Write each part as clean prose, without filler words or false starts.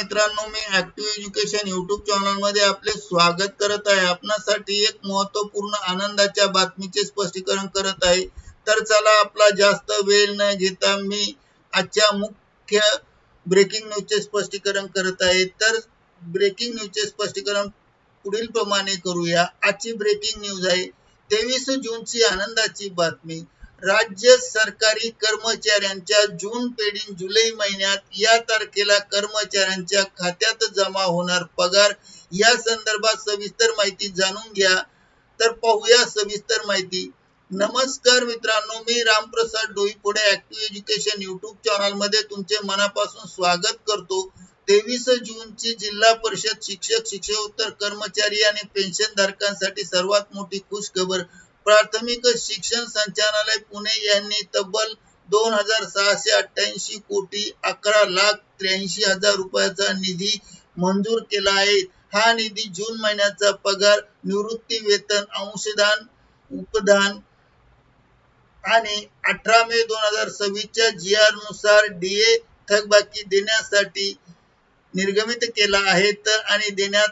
मित्रांनो, मी active education YouTube channel मध्ये आपले स्वागत करत आहे। आपणासाठी एक महत्त्वपूर्ण आनंदाच्या बातमीचे स्पष्टीकरण करत आहे। तर चला, आपला जास्त वेळ न घेता मी आजच्या मुख्य ब्रेकिंग न्यूजचे स्पष्टीकरण करत आहे। तर ब्रेकिंग न्यूजचे स्पष्टीकरण पुढील प्रमाणे करूया। आजची ब्रेकिंग न्यूज आहे 23 जूनची आनंदाची बातमी। राज्य सरकारी कर्मचाऱ्यांच्या जून पेंडिंग जुलै महिन्यात या तारखेला कर्मचाऱ्यांच्या खात्यात जमा होणार पगार। या संदर्भात सविस्तर माहिती जाणून घ्या। तर पाहूया सविस्तर माहिती। नमस्कार मित्रांनो, मी Ramprasad Doiphode active education YouTube channel मध्ये तुमचे मनापासून स्वागत करतो। 23 जूनची जिल्हा परिषद शिक्षक, शिक्षकोत्तर कर्मचारी आणि पेन्शन धारकांसाठी सर्वात मोठी खुश खबर। प्राथमिक शिक्षण संचालनालय पुणे यांनी तब्बल 2688 कोटी 11,83,000 रुपयाचा निधी मंजूर केला आहे। हा निधी जून महिन्याचा पगार, निवृत्ती वेतन, अंशदान, उपदान आणि 18 मे 2026 च्या GR नुसार DA थकबाकी देण्यासाठी निर्गमित केला आहे आणि देण्यात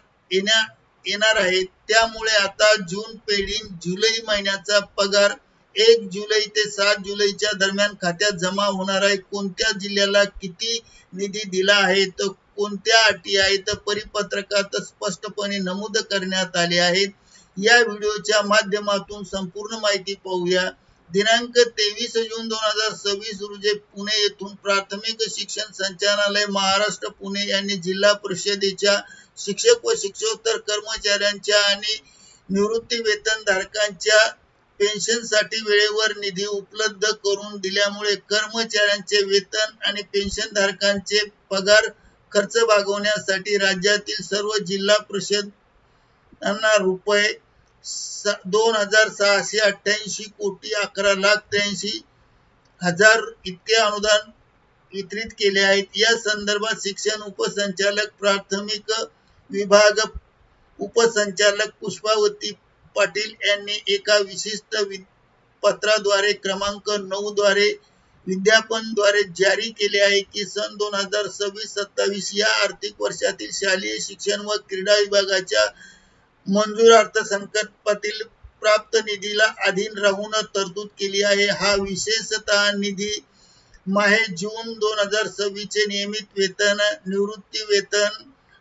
येणार आहे। त्यामुळे आता जून पेंडिंग जुलै महिन्याचा पगार 1 जुलै ते 7 जुलैच्या दरम्यान खात्यात जमा होणार आहे। कोणत्या जिल्ह्याला किती निधी दिला आहे तर कोणत्या अटी आहेत परिपत्रकात स्पष्टपणे नमूद करण्यात आले आहे। या व्हिडिओच्या माध्यमातून संपूर्ण माहिती पाहूया। दिनांक 23 जून 2026 रोजी पुणे येथून प्राथमिक शिक्षण संचालनालय महाराष्ट्र पुणे यांनी जिल्हा परिषदेच्या शिक्षक व शिक्षकोत्तर कर्मचाऱ्यांच्या आणि निवृत्ती वेतन धारकांच्या पेन्शनसाठी वेळेवर निधी उपलब्ध करून दिल्यामुळे कर्मचाऱ्यांचे वेतन आणि पेन्शन धारकांचे पगार खर्च भागवण्यासाठी राज्यातील सर्व जिल्हा परिषदांना रुपये 2688 कोटी 11,83,000 इतके अनुदान वितरित केले आहेत। या संदर्भात शिक्षण उपसंचालक प्राथमिक विभाग उपसंचालक पुष्पावती पाटील यांनी एका विशिष्ट पत्राद्वारे क्रमांक 9 द्वारे विज्ञापनद्वारे जारी केले आहे की सन 2026-27 या आर्थिक वर्षातील शालेय शिक्षण व क्रीडा विभागाच्या मंजूर अर्थसंकल्पातील प्राप्त निधीला अधीन राहून तरतूद केली आहे। हा विशेषतः निधी माहे जून 2026 चे नियमित वेतन, निवृत्ती वेतन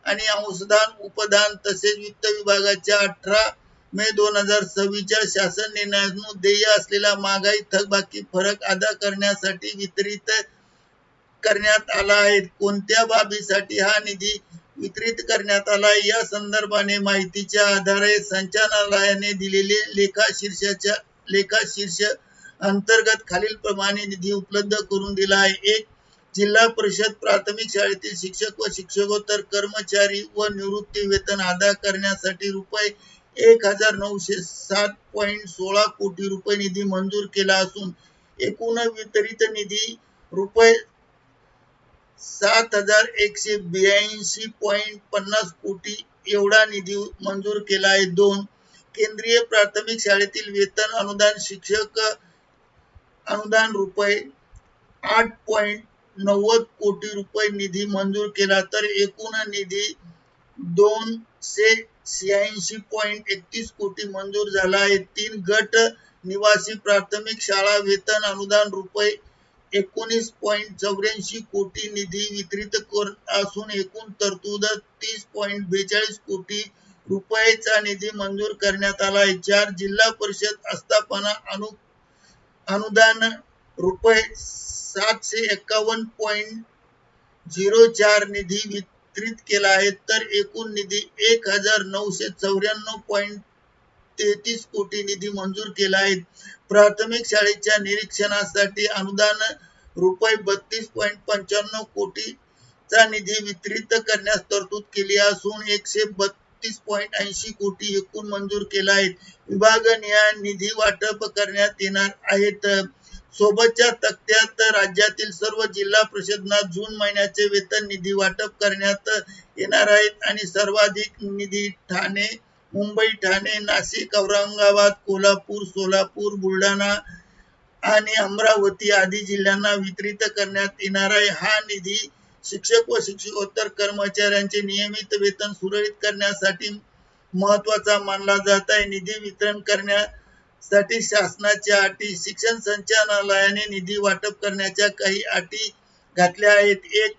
आणि अंशदान, उपदान तसेच वित्त विभागाच्या 18 मे 2026 च्या शासन निर्णयानुसार देय असलेला महागाई थकबाकी फरक अदा करण्यासाठी वितरित करण्यात आला आहे। कोणत्या बाबीसाठी हा निधी वितरित करण्यात आला या संदर्भाने माहितीच्या आधारे संचालनालयाने दिलेले लेखाशीर्ष अंतर्गत खालील प्रमाणे निधी उपलब्ध करून दिला आहे। 1. जिल्हा परिषद प्राथमिक शाळेतील शिक्षक व शिक्षकोत्तर कर्मचारी व निवृत्ती वेतन अदा करण्यासाठी रुपये 1907.16 कोटी रुपये निधी मंजूर केला असून एकूण वितरित निधी रुपये 7182.50 कोटी एवढा निधी मंजूर केला आहे। 2. केंद्रीय प्राथमिक शाळेतील वेतन अनुदान शिक्षक अनुदान रुपये 8.90 कोटी रुपये निधी मंजूर केला तर एकूण निधी 286.31 कोटी मंजूर झाला आहे। 3. गट निवासी प्राथमिक शाळा वेतन अनुदान रुपये 19.84 कोटी निधी वितरित असून एकूण तरतूद 30.42 कोटी रुपयेचा निधी मंजूर करण्यात आला आहे। 4. जिल्हा परिषद आस्थापना अनुदान रुपये 751.04 निधी वितरित केला आहे तर एकूण निधी 1994.33 कोटी निधी मंजूर केला आहे। प्राथमिक शाळेच्या निरीक्षणासाठी अनुदान रुपये 32.95 कोटीचा निधी वितरित करण्यास तरतूद केली असून 132.80 कोटी एकूण मंजूर केला आहे। विभागनिहाय निधी वाटप करण्यात येणार आहेत। सोबतच्या तक्त्यात राज्यातील सर्व जिल्हा परिषदांना जून महिन्याचे वेतन निधी वाटप करण्यात येणार आहेत आणि सर्वाधिक निधी ठाणे, मुंबई, ठाणे, नाशिक, औरंगाबाद, कोल्हापूर, सोलापूर, बुलढाणा आणि अमरावती आदी जिल्ह्यांना वितरित करण्यात येणार आहे। हा निधी शिक्षक व शिक्षकोत्तर कर्मचाऱ्यांचे नियमित वेतन सुरळीत करण्यासाठी महत्वाचा मानला जात आहे. निधी वितरण करण्यासाठी शासनाच्या अटी. शिक्षण संचालनालयाने निधी वाटप करण्याच्या काही अटी घातल्या आहेत. 1.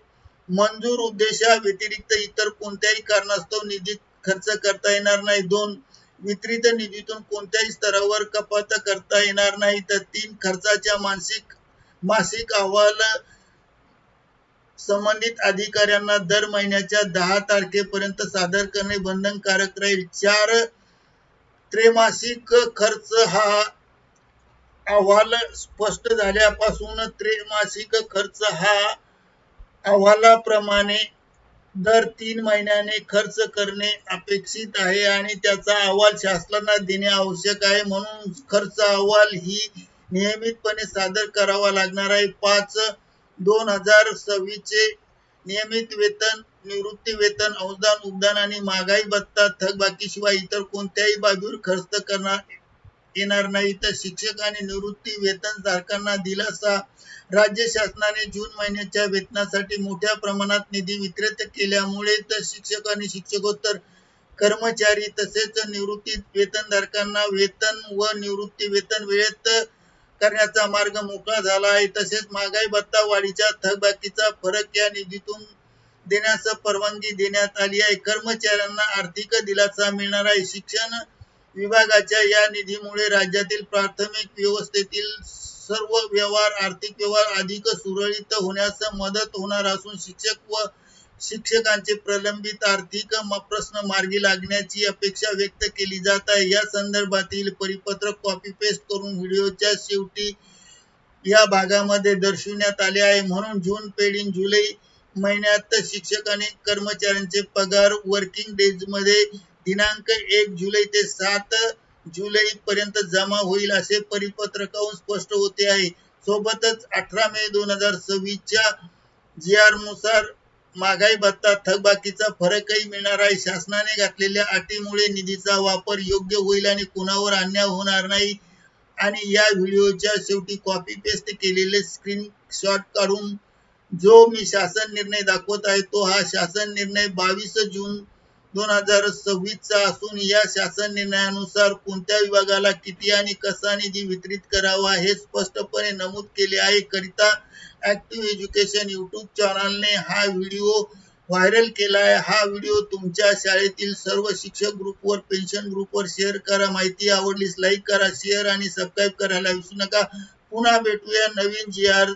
मंजूर उद्देशा व्यतिरिक्त इतर कोणत्याही कारणास्तव निधी खर्च करता येणार नाही. 2. वितरित निधीतून कोणत्याही स्तरावर कपात करता येणार नाही. 3. खर्चाच्या मासिक अहवाल संबंधित अधिकाऱ्यांना दर महिन्याच्या 10 तारखेपर्यंत सादर करणे बंधनकारक राहील. 4. त्रैमासिक खर्च हा अहवाल स्पष्ट झाल्यापासून त्रैमासिक खर्च हा अहवालाप्रमाणे दर 3 महिन्याने खर्च करणे अपेक्षित आहे आणि त्याचा अहवाल शासनाला देणे आवश्यक आहे. म्हणून खर्च अहवाल ही नियमितपणे सादर करावा लागणार आहे. 5. 2026 चे नियमित वेतन, निवृत्ती वेतन, अनुदान, उपदान आणि महागाई भत्ता थकबाकीशिवाय इतर कोणत्याही बाबीवर खर्च करण्यात येणार नाही. तर शिक्षक आणि निवृत्ती वेतनधारकांना दिलासा. राज्य शासनाने जून महिन्याच्या वेतनासाठी मोठ्या प्रमाणात निधी वितरित केल्यामुळे तर शिक्षक आणि शिक्षकोत्तर कर्मचारी तसेच निवृत्ती वेतनधारकांना वेतन व निवृत्ती वेतन वेळेत करण्याचा मार्ग मोकळा झाला आहे. तसेच महागाई भत्ता वाढीच्या थकबाकीचा फरक या निधीतून देण्यास परवानगी देण्यात आली आहे. कर्मचाऱ्यांना आर्थिक दिलासा मिळणार आहे. शिक्षण विभागाच्या या निधीमुळे राज्यातील प्राथमिक व्यवस्थेतील सर्व आर्थिक व्यवहार अधिक सुरळीत होण्यास मदत होणार असून शिक्षक व शिक्षकांचे प्रलंबित आर्थिक प्रश्न मार्गी लागण्याची अपेक्षा व्यक्त केली जात आहे. या संदर्भातील परिपत्रक कॉपी पेस्ट करून व्हिडिओच्या शेवटी या भागामध्ये दर्शविण्यात आले आहे. म्हणून जून पेड जुलै महिन्यात शिक्षक आणि कर्मचाऱ्यांचे पगार वर्किंग डेज मध्ये दिनांक 1 जुलै ते 7 जुलै पर्यंत जमा होईल असे परिपत्रकावरून स्पष्ट होते आहे. सोबतच 18 मे 2026 च्या GR नुसार महागाई भत्ता थकबाकीचा फरकही मिळणार आहे. शासनाने घातलेल्या अटीमुळे निधीचा वापर योग्य होईल आणि कुणावर अन्याय होणार नाही. आणि या व्हिडिओच्या शेवटी कॉपी पेस्ट केलेले स्क्रीनशॉट काढून जो मी शासन निर्णय दाखवत आहे तो हा शासन निर्णय 22 जून 2026 चा असून या शासन निर्णयानुसार कोणत्या विभागाला किती आणि कसा निधी वितरित करावा हे स्पष्टपणे नमूद केले आहे. करिता ऍक्टिव्ह एज्युकेशन YouTube चॅनलने हा व्हिडिओ व्हायरल केला आहे. हा व्हिडिओ तुमच्या शाळेतील सर्व शिक्षक ग्रुपवर, पेन्शन ग्रुपवर शेअर करा. माहिती आवडलीस लाईक करा, शेअर आणि सबस्क्राईब करायला विसरू नका. पुन्हा भेटूया नवीन GR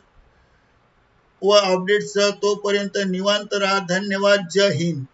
व अपडेट्ससह. तोपर्यंत निवांत राहा. धन्यवाद. जय हिंद.